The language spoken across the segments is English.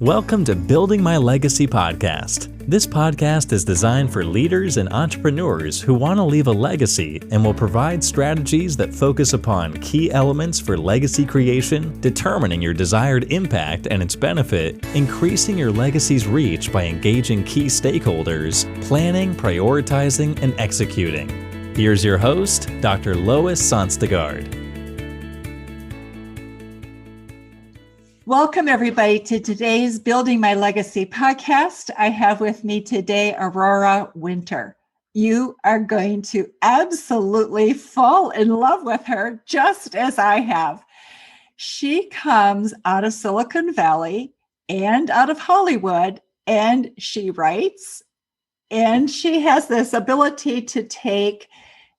Welcome to Building My Legacy podcast. This podcast is designed for leaders and entrepreneurs who want to leave a legacy and will provide strategies that focus upon key elements for legacy creation, determining your desired impact and its benefit, increasing your legacy's reach by engaging key stakeholders, planning, prioritizing, and executing. Here's your host, Dr. Lois Sonstegard. Welcome, everybody, to today's Building My Legacy podcast. I have with me today Aurora Winter. You are going to absolutely fall in love with her, just as I have. She comes out of Silicon Valley and out of Hollywood, and she writes, and she has this ability to take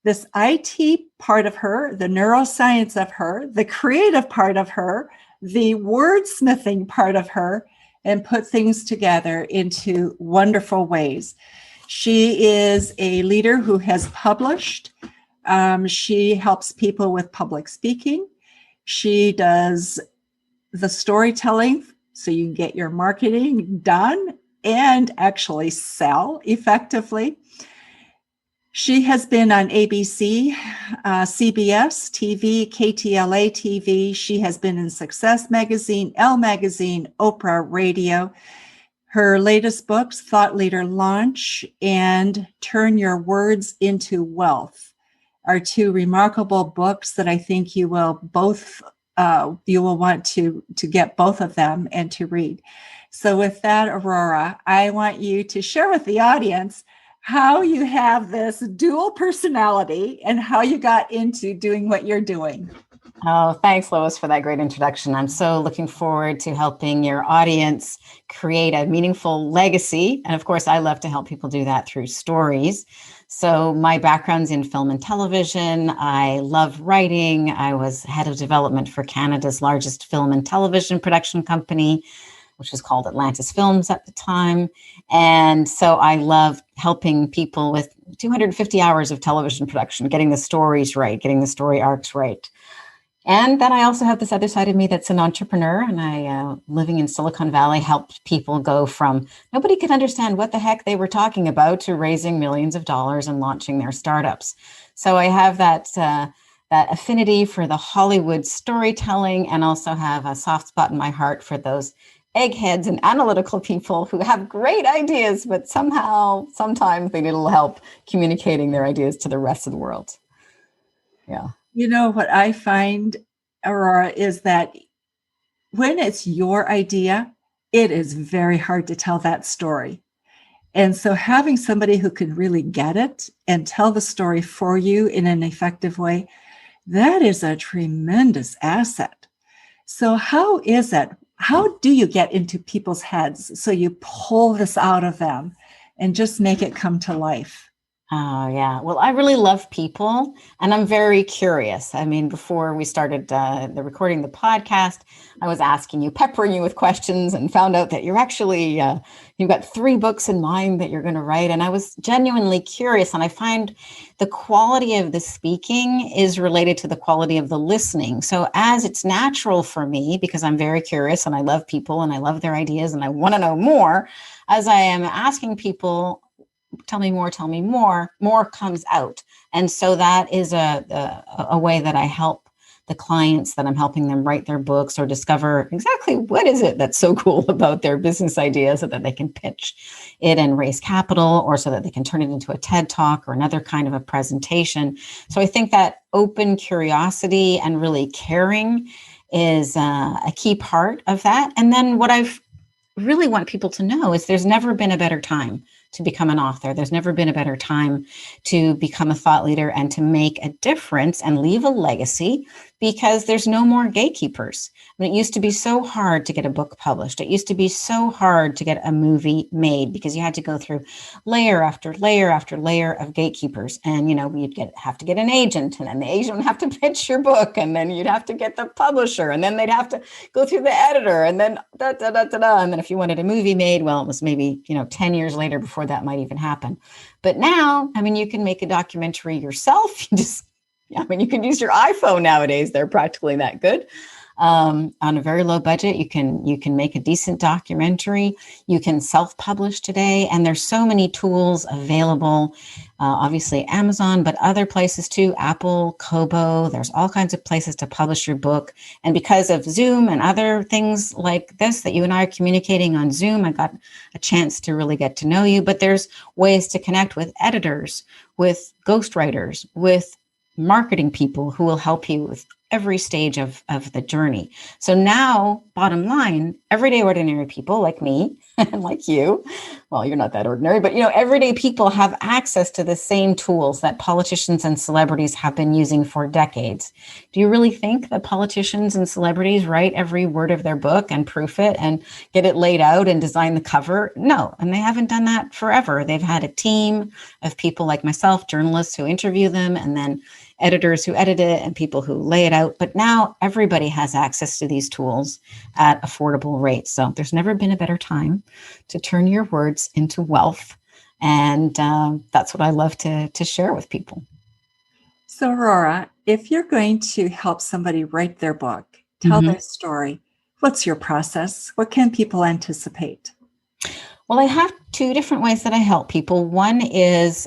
this IT part of her, the neuroscience of her, the creative part of her, the wordsmithing part of her, and put things together into wonderful ways. She is a leader who has published. She helps people with public speaking. She does the storytelling so you can get your marketing done and actually sell effectively. She has been on ABC, CBS TV, KTLA TV. She has been in Success Magazine, Elle Magazine, Oprah Radio. Her latest books, Thought Leader Launch and Turn Your Words into Wealth, are two remarkable books that I think you will want to get both of them and to read. So with that, Aurora, I want you to share with the audience how you have this dual personality and how you got into doing what you're doing. Oh, thanks, Lois, for that great introduction. I'm so looking forward to helping your audience create a meaningful legacy. And of course, I love to help people do that through stories. So my background's in film and television. I love writing. I was head of development for Canada's largest film and television production company, which was called Atlantis Films at the time. And so I love helping people with 250 hours of television production, getting the stories right, getting the story arcs right. And then I also have this other side of me that's an entrepreneur, and I, living in Silicon Valley, helped people go from nobody could understand what the heck they were talking about to raising millions of dollars and launching their startups. So I have that affinity for the Hollywood storytelling, and also have a soft spot in my heart for those eggheads and analytical people who have great ideas, but sometimes they need a little help communicating their ideas to the rest of the world. Yeah. You know, what I find, Aurora, is that when it's your idea, it is very hard to tell that story. And so having somebody who can really get it and tell the story for you in an effective way, that is a tremendous asset. So how is it? How do you get into people's heads so you pull this out of them and just make it come to life? Oh, yeah. Well, I really love people, and I'm very curious. I mean, before we started recording the podcast, I was peppering you with questions, and found out that you're actually, you've got 3 books in mind that you're going to write. And I was genuinely curious. And I find the quality of the speaking is related to the quality of the listening. So as it's natural for me, because I'm very curious and I love people and I love their ideas and I want to know more, as I am asking people, tell me more, more comes out. And so that is a way that I help the clients that I'm helping them write their books or discover exactly what is it that's so cool about their business idea, so that they can pitch it and raise capital, or so that they can turn it into a TED Talk or another kind of a presentation. So I think that open curiosity and really caring is a key part of that. And then what I've really want people to know is there's never been a better time to become an author. There's never been a better time to become a thought leader and to make a difference and leave a legacy, because there's no more gatekeepers. I mean, it used to be so hard to get a book published. It used to be so hard to get a movie made, because you had to go through layer after layer after layer of gatekeepers. And, you'd have to get an agent, and then the agent would have to pitch your book, and then you'd have to get the publisher, and then they'd have to go through the editor, and then And then if you wanted a movie made, well, it was maybe, 10 years later before that might even happen. But now, I mean, you can make a documentary yourself. You can use your iPhone nowadays. They're practically that good. on a very low budget. You can make a decent documentary. You can self-publish today, and there's so many tools available. Obviously Amazon, but other places too, Apple, Kobo. There's all kinds of places to publish your book. And because of Zoom and other things like this that you and I are communicating on Zoom, I got a chance to really get to know you. But there's ways to connect with editors, with ghostwriters, with marketing people who will help you with every stage of the journey. So now, bottom line, everyday ordinary people like me and like you, well, you're not that ordinary, but everyday people have access to the same tools that politicians and celebrities have been using for decades. Do you really think that politicians and celebrities write every word of their book and proof it and get it laid out and design the cover? No, and they haven't done that forever. They've had a team of people like myself, journalists who interview them, and then editors who edit it and people who lay it out. But now everybody has access to these tools at affordable rates. So there's never been a better time to turn your words into wealth. And that's what I love to share with people. So Aurora, if you're going to help somebody write their book, tell their story, what's your process? What can people anticipate? Well, I have two different ways that I help people. One is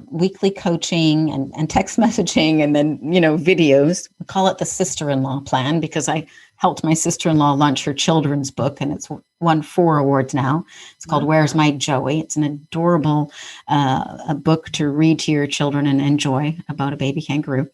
weekly coaching and text messaging, and then, videos. We call it the sister-in-law plan because I helped my sister-in-law launch her children's book, and it's won 4 awards now. It's called Where's My Joey? It's an adorable a book to read to your children and enjoy about a baby kangaroo.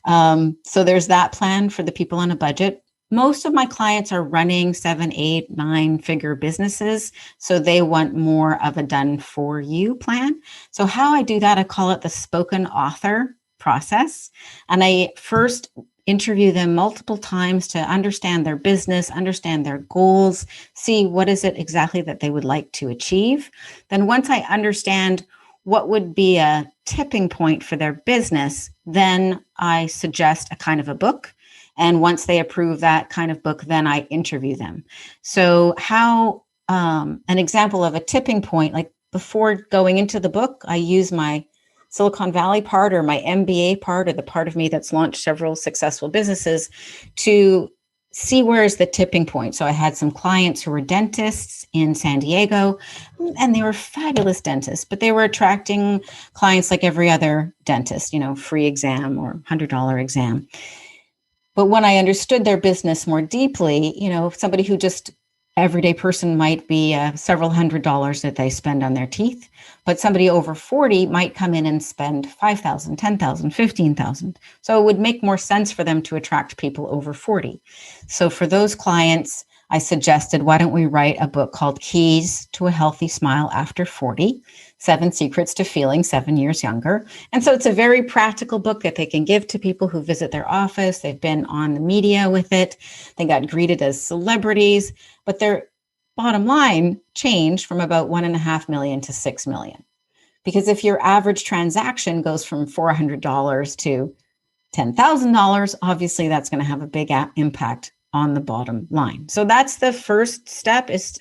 So there's that plan for the people on a budget. Most of my clients are running 7, 8, 9-figure businesses, so they want more of a done for you plan. So how I do that, I call it the spoken author process. And I first interview them multiple times to understand their business, understand their goals, see what is it exactly that they would like to achieve. Then once I understand what would be a tipping point for their business, then I suggest a kind of a book. And once they approve that kind of book, then I interview them. So how an example of a tipping point, like before going into the book, I use my Silicon Valley part or my MBA part or the part of me that's launched several successful businesses to see where is the tipping point. So I had some clients who were dentists in San Diego, and they were fabulous dentists, but they were attracting clients like every other dentist, free exam or $100 exam. But when I understood their business more deeply, somebody who just everyday person might be several $100s that they spend on their teeth, but somebody over 40 might come in and spend $5,000, $10,000, $15,000. So it would make more sense for them to attract people over 40. So for those clients, I suggested, why don't we write a book called Keys to a Healthy Smile After 40, 7 Secrets to Feeling 7 Years Younger. And so it's a very practical book that they can give to people who visit their office. They've been on the media with it. They got greeted as celebrities, but their bottom line changed from about 1.5 million to 6 million. Because if your average transaction goes from $400 to $10,000, obviously that's going to have a big impact on the bottom line. So that's the first step, is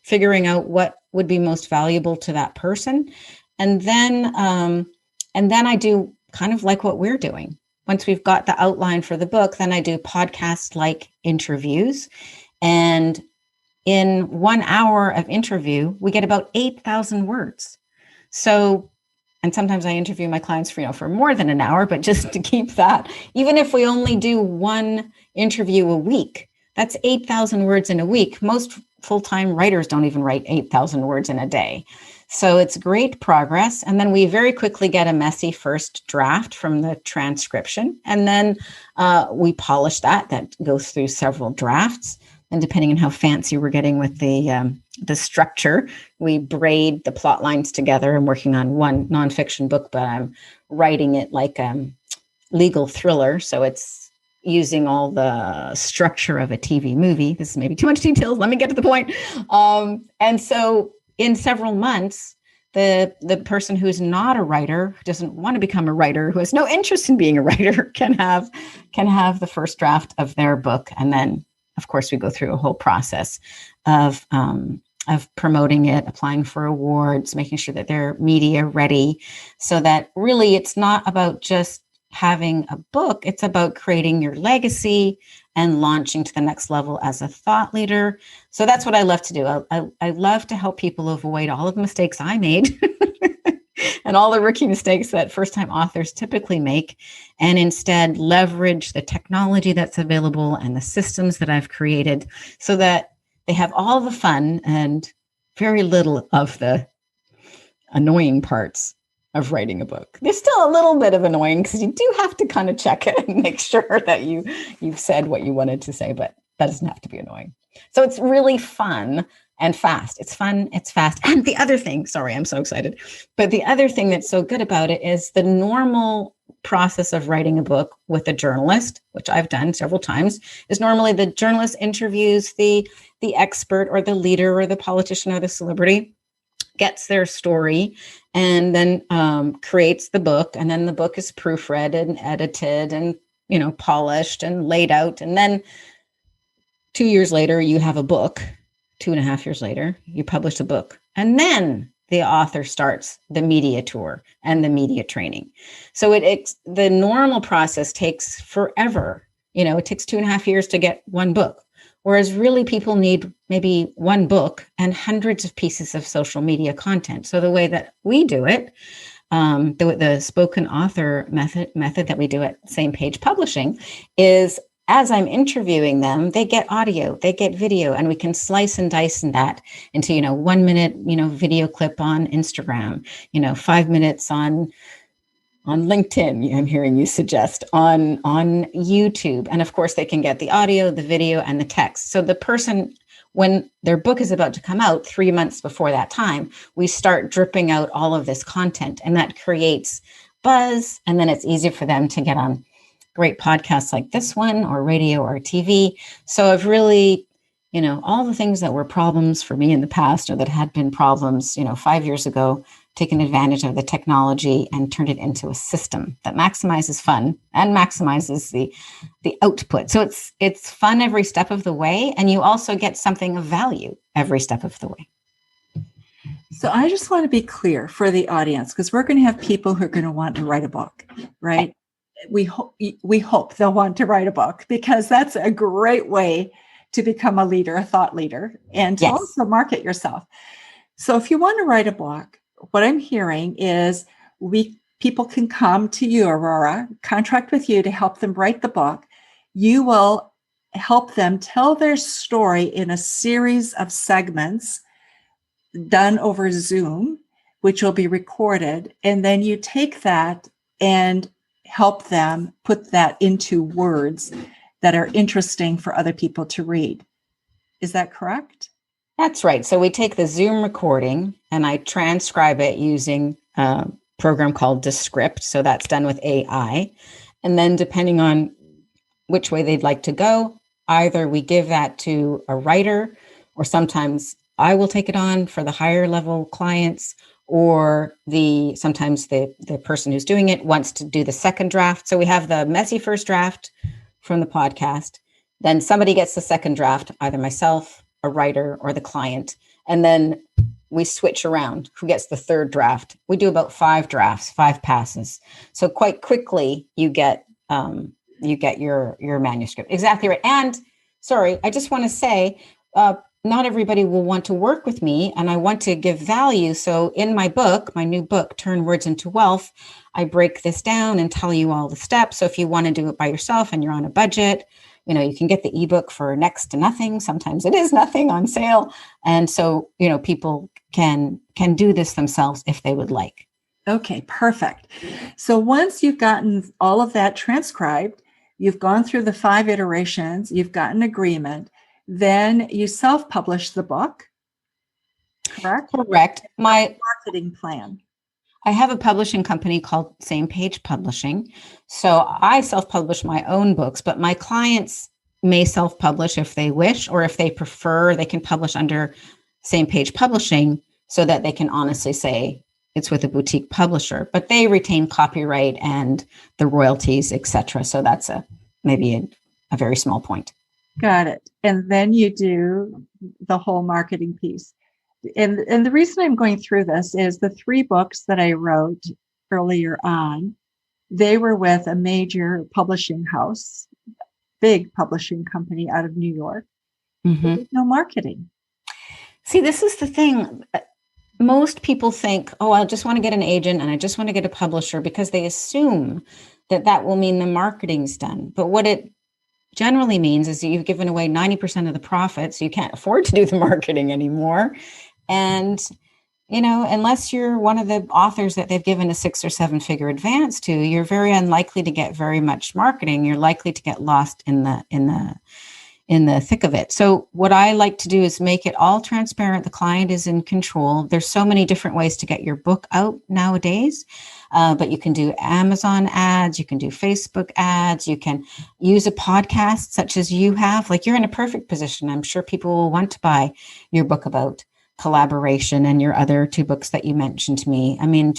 figuring out what would be most valuable to that person. And then I do kind of like what we're doing. Once we've got the outline for the book, then I do podcast-like interviews. And in 1 hour of interview, we get about 8,000 words. So, and sometimes I interview my clients for more than an hour, but just to keep that, even if we only do 1 interview a week, that's 8,000 words in a week. Most full-time writers don't even write 8,000 words in a day. So it's great progress. And then we very quickly get a messy first draft from the transcription. And then we polish that. That goes through several drafts. And depending on how fancy we're getting with the structure, we braid the plot lines together. I'm working on one nonfiction book, but I'm writing it like a legal thriller. So it's using all the structure of a TV movie. This is maybe too much details. Let me get to the point. And so in several months, the person who's not a writer, who doesn't want to become a writer, who has no interest in being a writer, can have the first draft of their book. And then, of course, we go through a whole process of promoting it, applying for awards, making sure that they're media ready, so that really it's not about just having a book. It's about creating your legacy and launching to the next level as a thought leader. So that's what I love to do. I love to help people avoid all of the mistakes I made and all the rookie mistakes that first-time authors typically make, and instead leverage the technology that's available and the systems that I've created so that they have all the fun and very little of the annoying parts of writing a book. There's still a little bit of annoying because you do have to kind of check it and make sure that you've said what you wanted to say, but that doesn't have to be annoying. So it's really fun and fast. It's fun, it's fast. And the other thing, sorry, I'm so excited, but the other thing that's so good about it is the normal process of writing a book with a journalist, which I've done several times, is normally the journalist interviews the expert or the leader or the politician or the celebrity, gets their story, and then creates the book. And then the book is proofread and edited and, polished and laid out. And then 2 years later, you have a book. 2.5 years later, you publish a book. And then the author starts the media tour and the media training. So the normal process takes forever. It takes 2.5 years to get one book. Whereas really people need maybe one book and hundreds of pieces of social media content. So the way that we do it, the spoken author method that we do at Same Page Publishing is, as I'm interviewing them, they get audio, they get video, and we can slice and dice in that into, 1 minute, video clip on Instagram, 5 minutes on LinkedIn, I'm hearing you suggest, on YouTube. And of course, they can get the audio, the video, and the text. So the person, when their book is about to come out 3 months before that time, we start dripping out all of this content, and that creates buzz. And then it's easy for them to get on great podcasts like this one, or radio or TV. So I've really, all the things that were problems for me in the past, or that had been problems, 5 years ago, taken advantage of the technology and turned it into a system that maximizes fun and maximizes the output. So it's fun every step of the way, and you also get something of value every step of the way. So I just want to be clear for the audience, because we're going to have people who are going to want to write a book, right? We hope they'll want to write a book, because that's a great way to become a leader, a thought leader, and to also market yourself. So if you want to write a book, what I'm hearing is people can come to you, Aurora, contract with you to help them write the book. You will help them tell their story in a series of segments done over Zoom, which will be recorded. And then you take that and help them put that into words that are interesting for other people to read. Is that correct? That's right. So we take the Zoom recording and I transcribe it using a program called Descript. So that's done with AI. And then depending on which way they'd like to go, either we give that to a writer, or sometimes I will take it on for the higher level clients, or sometimes the person who's doing it wants to do the second draft. So we have the messy first draft from the podcast. Then somebody gets the second draft, either myself, a writer, or the client. And then we switch around who gets the third draft. We do about 5 drafts, 5 passes. So quite quickly you get your manuscript. Exactly right. And sorry, I just want to say, not everybody will want to work with me, and I want to give value. So in my book, my new book, Turn Words into Wealth, I break this down and tell you all the steps. So if you want to do it by yourself and you're on a budget, you can get the ebook for next to nothing. Sometimes it is nothing on sale. And so, people can do this themselves if they would like. Okay, perfect. So once you've gotten all of that transcribed, you've gone through the 5 iterations, you've gotten agreement, then you self-publish the book, correct? Correct. My marketing plan. I have a publishing company called Same Page Publishing. So I self-publish my own books, but my clients may self-publish if they wish, or if they prefer, they can publish under Same Page Publishing so that they can honestly say it's with a boutique publisher, but they retain copyright and the royalties, etc. So that's maybe a very small point. Got it. And then you do the whole marketing piece. And the reason I'm going through this is the 3 books that I wrote earlier on They were with a major publishing house, big publishing company out of New York. Mm-hmm. No marketing. See, this is the thing. Most people think, oh, I just want to get an agent and I just want to get a publisher, because they assume that that will mean the marketing's done. But what it generally means is that you've given away 90% of the profits. So you can't afford to do the marketing anymore. And, unless you're one of the authors that they've given a 6 or 7 figure advance to, you're very unlikely to get very much marketing. You're likely to get lost in the thick of it. So what I like to do is make it all transparent. The client is in control. There's so many different ways to get your book out nowadays, but you can do Amazon ads, you can do Facebook ads, you can use a podcast such as you have. Like, you're in a perfect position. I'm sure people will want to buy your book about collaboration and your other 2 books that you mentioned to me. I mean,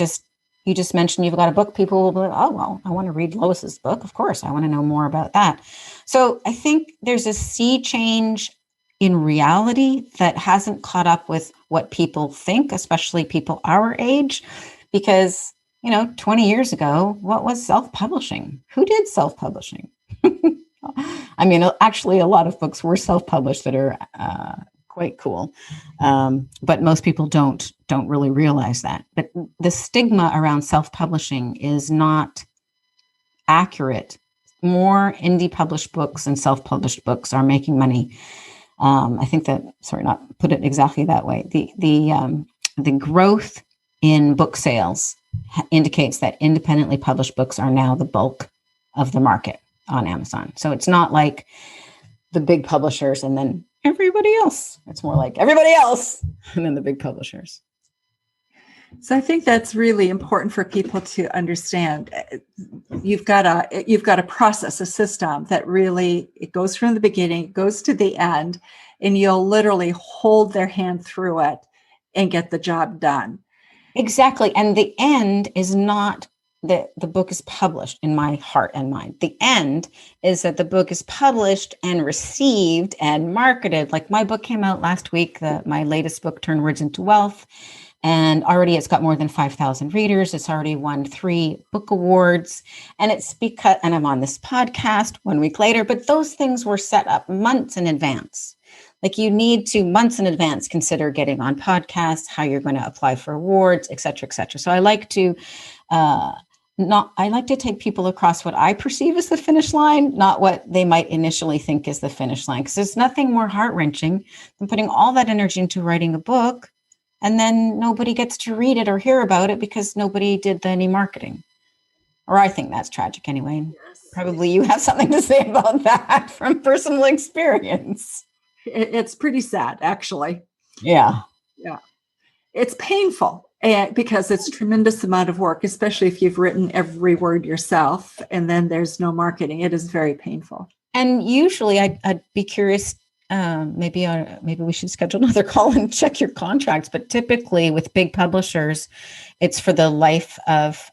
you just mentioned you've got a book. People will be like, oh, well, I want to read Lois's book. Of course, I want to know more about that. So I think there's a sea change in reality that hasn't caught up with what people think, especially people our age, because, 20 years ago, what was self-publishing? Who did self-publishing? I mean, actually, a lot of books were self-published that are quite cool. But most people don't really realize that. But the stigma around self-publishing is not accurate. More indie published books and self-published books are making money. I think that, not put it exactly that way. The growth in book sales indicates that independently published books are now the bulk of the market on Amazon. So it's not like the big publishers and then everybody else. It's more like everybody else and then the big publishers. So I think that's really important for people to understand. You've got a process, a system that really, it goes from the beginning, it goes to the end, and you'll literally hold their hand through it and get the job done. Exactly. And the end is not that the book is published in my heart and mind. The end is that the book is published and received and marketed. Like, my book came out last week, my latest book, Turn Words into Wealth. And already it's got more than 5,000 readers. It's already won 3 book awards. And it's because, and I'm on this podcast 1 week later, but those things were set up months in advance. Like, you need to months in advance consider getting on podcasts, how you're going to apply for awards, et cetera, et cetera. So I like to take people across what I perceive as the finish line, not what they might initially think is the finish line. Because there's nothing more heart-wrenching than putting all that energy into writing a book and then nobody gets to read it or hear about it because nobody did any marketing. Or I think that's tragic anyway. Yes. Probably you have something to say about that from personal experience. It's pretty sad, actually. Yeah. Yeah. It's painful because it's a tremendous amount of work, especially if you've written every word yourself and then there's no marketing. It is very painful. And usually I'd be curious, maybe we should schedule another call and check your contracts. But typically with big publishers, it's for the life of,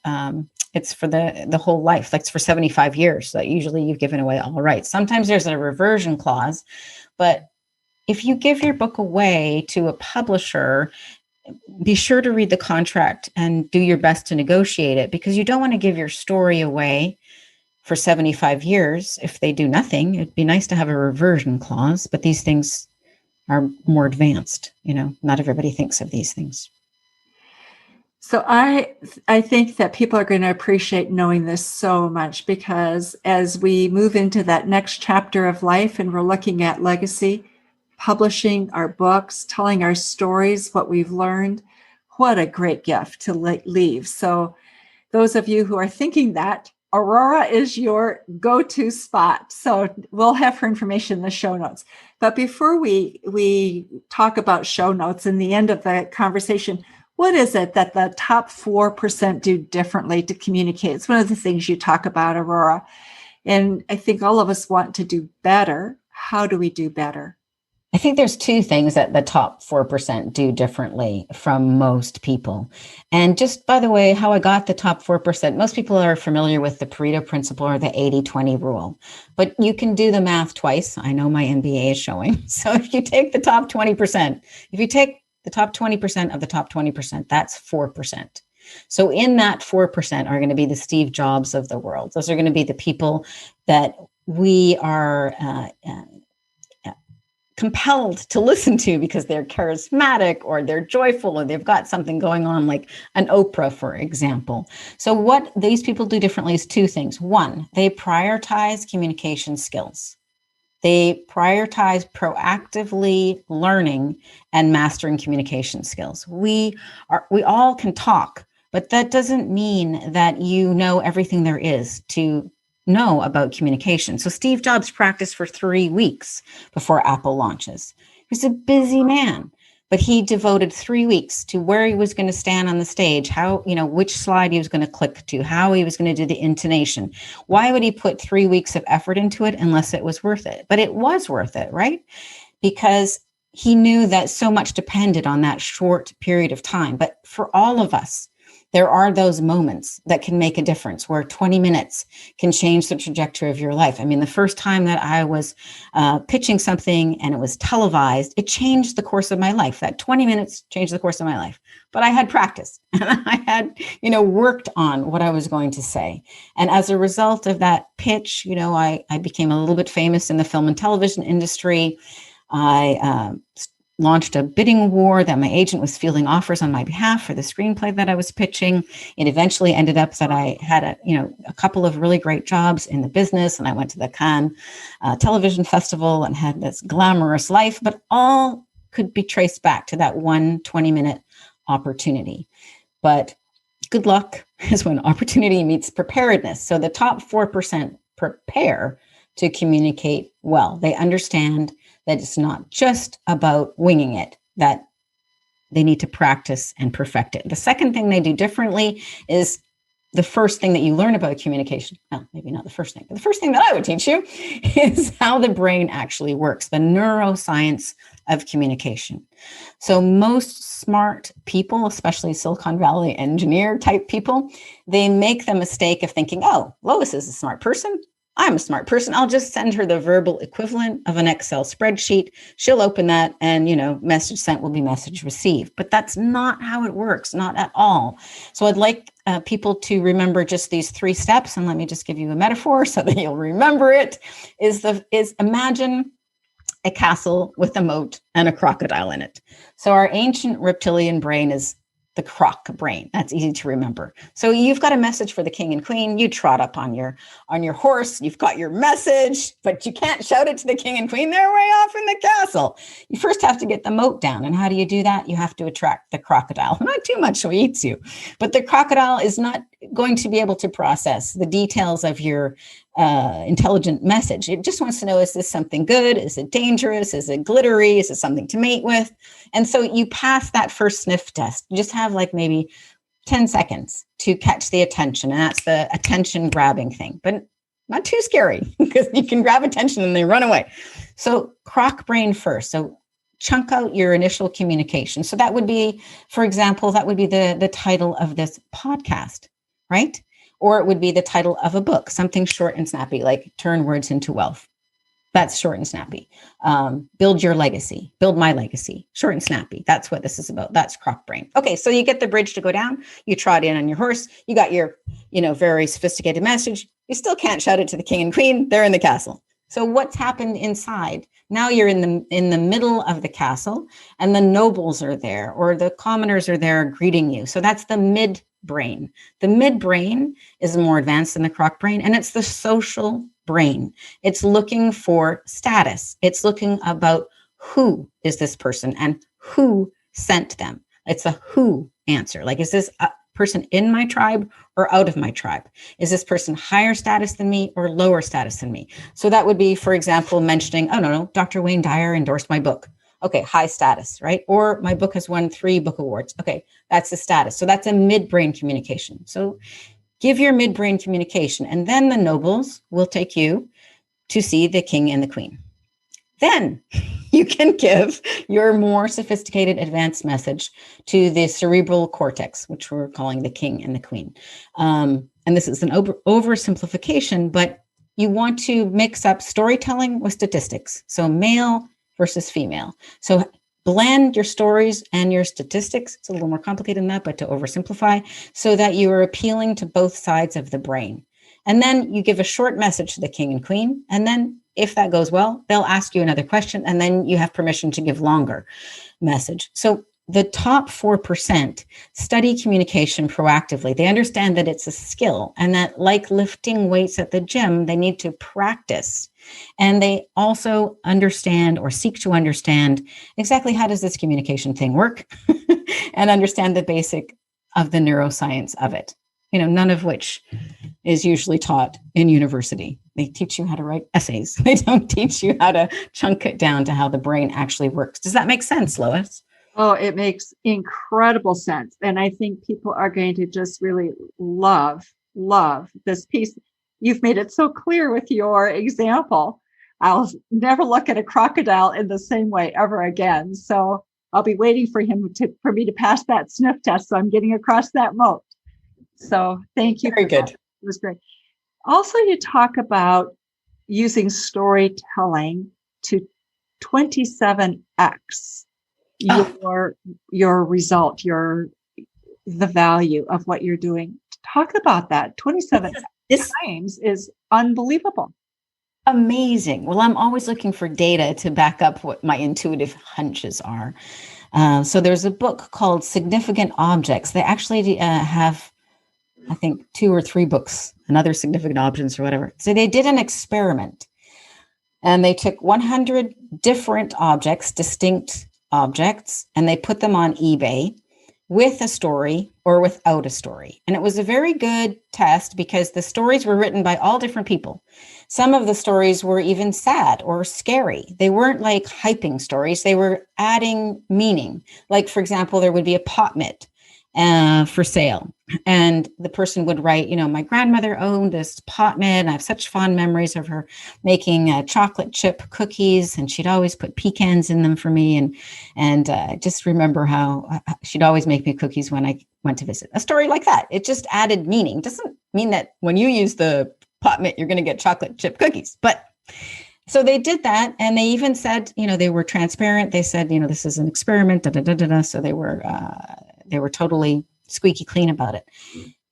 it's for the whole life. Like, it's for 75 years. So usually you've given away all rights. Sometimes there's a reversion clause, but if you give your book away to a publisher, be sure to read the contract and do your best to negotiate it, because you don't want to give your story away for 75 years if they do nothing. It'd be nice to have a reversion clause, but these things are more advanced. Not everybody thinks of these things. So I think that people are going to appreciate knowing this so much, because as we move into that next chapter of life and we're looking at legacy, publishing our books, telling our stories, what we've learned, what a great gift to leave. So those of you who are thinking that, Aurora is your go-to spot. So we'll have her information in the show notes. But before we talk about show notes in the end of the conversation, what is it that the top 4% do differently to communicate? It's one of the things you talk about, Aurora. And I think all of us want to do better. How do we do better? I think there's 2 things that the top 4% do differently from most people. And just by the way, how I got the top 4%, most people are familiar with the Pareto principle or the 80-20 rule, but you can do the math twice. I know my MBA is showing. So if you take the top 20%, if you take the top 20% of the top 20%, that's 4%. So in that 4% are going to be the Steve Jobs of the world. Those are going to be the people that we are compelled to listen to because they're charismatic or they're joyful or they've got something going on, like an Oprah, for example. So what these people do differently is two things. One, they prioritize communication skills. They prioritize proactively learning and mastering communication skills. We all can talk, but that doesn't mean that you know everything there is to know about communication. So Steve Jobs practiced for 3 weeks before Apple launches. He was a busy man, but he devoted 3 weeks to where he was going to stand on the stage, how, which slide he was going to click to, how he was going to do the intonation. Why would he put 3 weeks of effort into it unless it was worth it? But it was worth it, right? Because he knew that so much depended on that short period of time. But for all of us, there are those moments that can make a difference where 20 minutes can change the trajectory of your life. I mean, the first time that I was pitching something and it was televised, it changed the course of my life. That 20 minutes changed the course of my life. But I had practice and I had, worked on what I was going to say. And as a result of that pitch, I became a little bit famous in the film and television industry. I launched a bidding war that my agent was fielding offers on my behalf for the screenplay that I was pitching. It eventually ended up that I had a couple of really great jobs in the business, and I went to the Cannes Television Festival and had this glamorous life, but all could be traced back to that one 20-minute opportunity. But good luck is when opportunity meets preparedness. So the top 4% prepare to communicate well. They understand that it's not just about winging it, that they need to practice and perfect it. The second thing they do differently is the first thing that you learn about communication. Well, maybe not the first thing, but the first thing that I would teach you is how the brain actually works, the neuroscience of communication. So most smart people, especially Silicon Valley engineer type people, they make the mistake of thinking, oh, Lois is a smart person. I'm a smart person. I'll just send her the verbal equivalent of an Excel spreadsheet. She'll open that and, message sent will be message received. But that's not how it works, not at all. So I'd like people to remember just these 3 steps. And let me just give you a metaphor so that you'll remember it, is imagine a castle with a moat and a crocodile in it. So our ancient reptilian brain is the croc brain. That's easy to remember. So you've got a message for the king and queen. You trot up on your horse. You've got your message, but you can't shout it to the king and queen. They're way off in the castle. You first have to get the moat down. And how do you do that? You have to attract the crocodile. Not too much so he eats you. But the crocodile is not going to be able to process the details of your intelligent message. It just wants to know, is this something good? Is it dangerous? Is it glittery? Is it something to mate with? And so you pass that first sniff test. You just have like maybe 10 seconds to catch the attention. And that's the attention grabbing thing, but not too scary because you can grab attention and they run away. So croc brain first. So chunk out your initial communication. So that would be, for example, that would be the title of this podcast, right? Or it would be the title of a book, something short and snappy, like Turn Words into Wealth. That's short and snappy. Build your legacy, build my legacy, short and snappy. That's what this is about. That's croc brain. Okay, so you get the bridge to go down. You trot in on your horse. You got your, very sophisticated message. You still can't shout it to the king and queen. They're in the castle. So what's happened inside? Now you're in the middle of the castle, and the nobles are there, or the commoners are there greeting you. So that's the midbrain. The midbrain is more advanced than the croc brain, and it's the social brain. It's looking for status. It's looking about who is this person and who sent them. It's a who answer. Like, is this a person in my tribe or out of my tribe? Is this person higher status than me or lower status than me? So that would be, for example, mentioning, oh, no, Dr. Wayne Dyer endorsed my book. Okay, high status, right? Or my book has won 3 book awards. Okay, that's the status. So that's a midbrain communication. So give your midbrain communication, and then the nobles will take you to see the king and the queen. Then you can give your more sophisticated advanced message to the cerebral cortex, which we're calling the king and the queen. And this is an oversimplification, but you want to mix up storytelling with statistics. So male versus female. So blend your stories and your statistics. It's a little more complicated than that, but to oversimplify, so that you are appealing to both sides of the brain. And then you give a short message to the king and queen. And then if that goes well, they'll ask you another question, and then you have permission to give longer message. So the top 4% study communication proactively. They understand that it's a skill, and that, like lifting weights at the gym, they need to practice. And they also understand, or seek to understand, exactly how does this communication thing work and understand the basic of the neuroscience of it. None of which is usually taught in university. They teach you how to write essays. They don't teach you how to chunk it down to how the brain actually works. Does that make sense, Lois? Oh, it makes incredible sense. And I think people are going to just really love this piece. You've made it so clear with your example. I'll never look at a crocodile in the same way ever again. So I'll be waiting for for me to pass that sniff test. So I'm getting across that moat. So thank you. Very good. It was great. Also, you talk about using storytelling to 27x your result, the value of what you're doing. Talk about that. 27 times is unbelievable. Amazing. Well, I'm always looking for data to back up what my intuitive hunches are. So there's a book called Significant Objects. They actually have, I think, 2 or 3 books, another significant objects or whatever. So they did an experiment, and they took 100 different objects, distinct objects, and they put them on eBay with a story or without a story. And it was a very good test because the stories were written by all different people. Some of the stories were even sad or scary. They weren't like hyping stories. They were adding meaning. Like, for example, there would be a pot mitt for sale. And the person would write, my grandmother owned this pot mitt, and I have such fond memories of her making chocolate chip cookies, and she'd always put pecans in them for me. And just remember how she'd always make me cookies when I went to visit. A story like that. It just added meaning. Doesn't mean that when you use the pot mitt, you're going to get chocolate chip cookies. But so they did that, and they even said, they were transparent. They said, this is an experiment, da da da da da. So they were totally squeaky clean about it.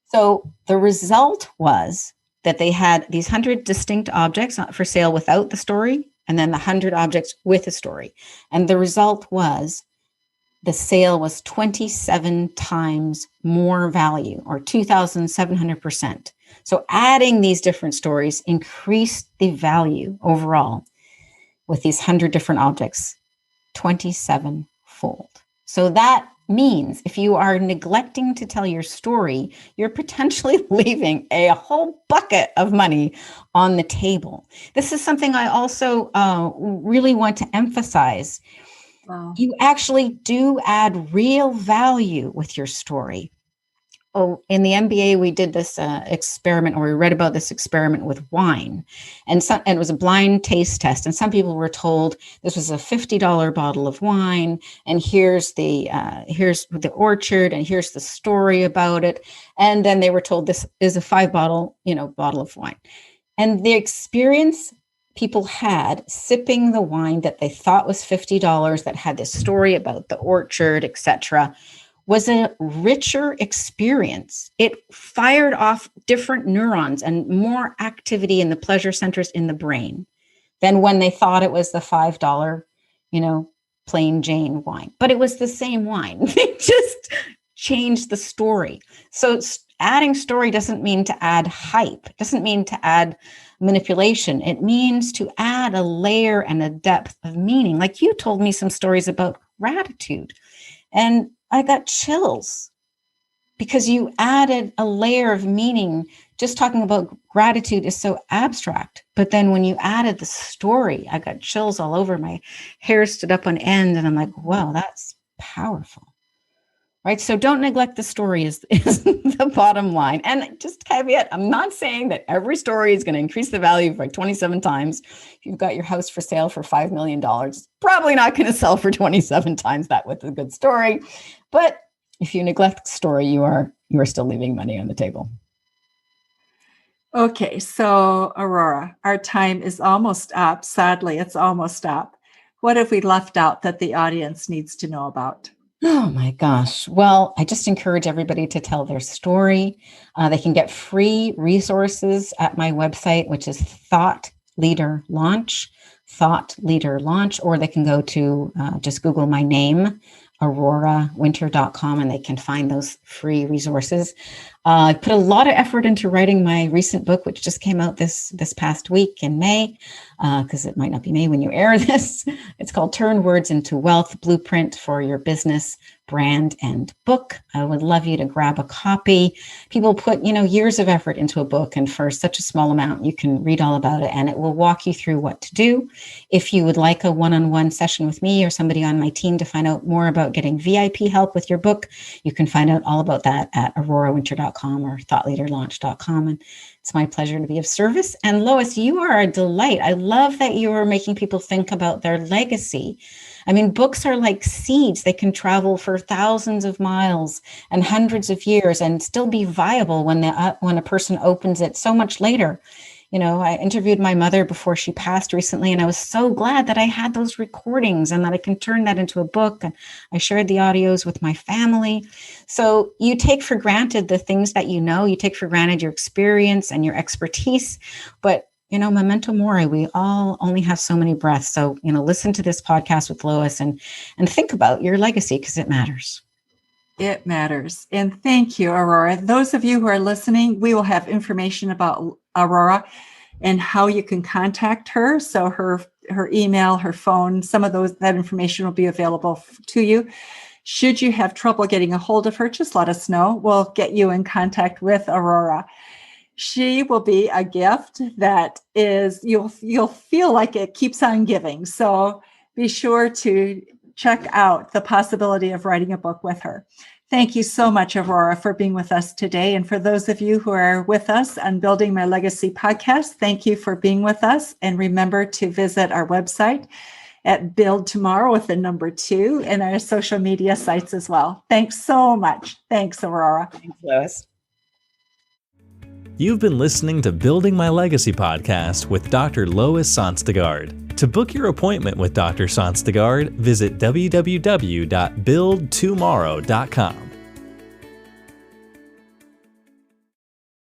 So the result was that they had these 100 distinct objects for sale without the story, and then the 100 objects with a story. And the result was the sale was 27 times more value, or 2,700%. So adding these different stories increased the value overall with these 100 different objects 27-fold. So that means if you are neglecting to tell your story, you're potentially leaving a whole bucket of money on the table. This is something I also really want to emphasize. Wow. You actually do add real value with your story. Oh, in the MBA, we did this experiment, or we read about this experiment with wine, and it was a blind taste test. And some people were told this was a $50 bottle of wine, and here's the orchard, and here's the story about it. And then they were told this is a 5-bottle, bottle of wine. And the experience people had sipping the wine that they thought was $50, that had this story about the orchard, etc., was a richer experience. It fired off different neurons and more activity in the pleasure centers in the brain than when they thought it was the $5, plain Jane wine. But it was the same wine. They just changed the story. So adding story doesn't mean to add hype. It doesn't mean to add manipulation. It means to add a layer and a depth of meaning. Like you told me some stories about gratitude, and I got chills because you added a layer of meaning. Just talking about gratitude is so abstract. But then when you added the story, I got chills all over. My hair stood up on end, and I'm like, wow, that's powerful. Right? So don't neglect the story is the bottom line. And just caveat, I'm not saying that every story is going to increase the value by 27 times. If you've got your house for sale for $5 million, it's probably not going to sell for 27 times that with a good story. But if you neglect the story, you are still leaving money on the table. Okay, so Aurora, our time is almost up. Sadly, it's almost up. What have we left out that the audience needs to know about? Oh my gosh. Well, I just encourage everybody to tell their story. They can get free resources at my website, which is Thought Leader Launch, or they can go to just Google my name, aurorawinter.com, and they can find those free resources. I put a lot of effort into writing my recent book, which just came out this past week in May, because it might not be May when you air this. It's called Turn Words into Wealth, Blueprint for Your Business, Brand, and Book. I would love you to grab a copy. People put, years of effort into a book, and for such a small amount, you can read all about it, and it will walk you through what to do. If you would like a one-on-one session with me or somebody on my team to find out more about getting VIP help with your book, you can find out all about that at aurorawinter.com or thoughtleaderlaunch.com. And it's my pleasure to be of service. And Lois, you are a delight. I love that you are making people think about their legacy. I mean, books are like seeds. They can travel for thousands of miles and hundreds of years and still be viable when a person opens it so much later. I interviewed my mother before she passed recently, and I was so glad that I had those recordings and that I can turn that into a book. And I shared the audios with my family. So you take for granted the things that you take for granted your experience and your expertise, but memento mori, we all only have so many breaths. So, listen to this podcast with Lois and think about your legacy, because it matters. It matters. And thank you, Aurora. Those of you who are listening, we will have information about Aurora and how you can contact her. So her email, her phone, some of that information will be available to you. Should you have trouble getting a hold of her, just let us know. We'll get you in contact with Aurora. She will be a gift that is, you'll feel like it keeps on giving. So be sure to check out the possibility of writing a book with her. Thank you so much, Aurora, for being with us today. And for those of you who are with us on Building My Legacy podcast, thank you for being with us. And remember to visit our website at Build Tomorrow with the number 2 and our social media sites as well. Thanks so much. Thanks, Aurora. Thanks, Lois. You've been listening to Building My Legacy podcast with Dr. Lois Sonstegard. To book your appointment with Dr. Sonstegard, visit www.buildtomorrow.com.